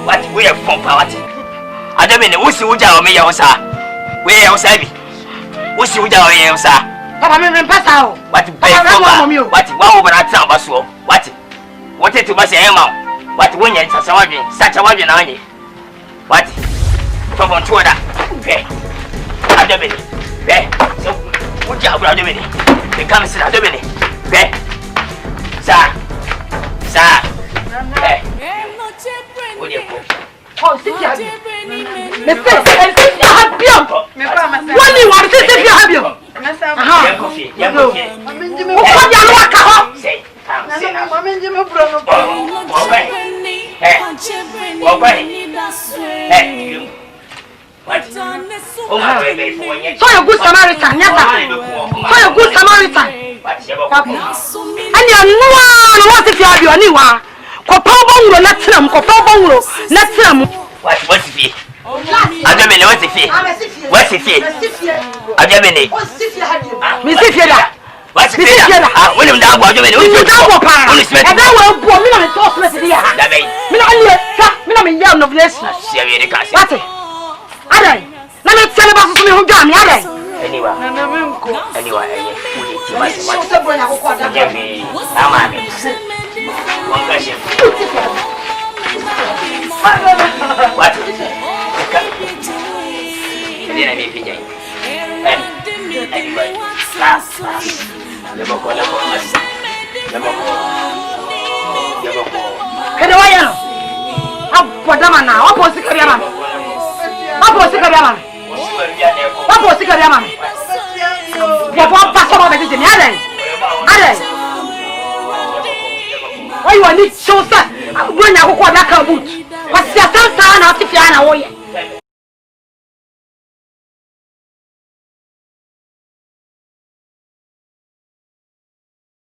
What we have from poverty. I don't mean, who's you down me, Yosa? Where else have you? Who's you down here, sir? Papa, me pass out. What to pay from you? What? What I tell us? What it was a amount? What when you're such a wagon on you? What? From on Twitter. Okay. I don't mean, so what job are you doing? The comes to the minute. Okay. Sir. Oh, sit down. Me face, I have you. What do you want to say if you have you? So you good Samaritan, yes sir. So you good Samaritan. And you know what if you have your new one? Kopabongo na tram, kopabongo na tram. What's the fee? I don't know what's the fee. What's the fee? I don't know. Miss Fia. What's the fee? William Dow, I don't know. You don't want to. And I will put me on the toast with the air. Me no young of this. What's it? Alright. Let me tell you about me who got me. Alright. Anyway. One question. What? Didn't I be anyway, why you need so sad? I'm going to go to that boot. What's your son?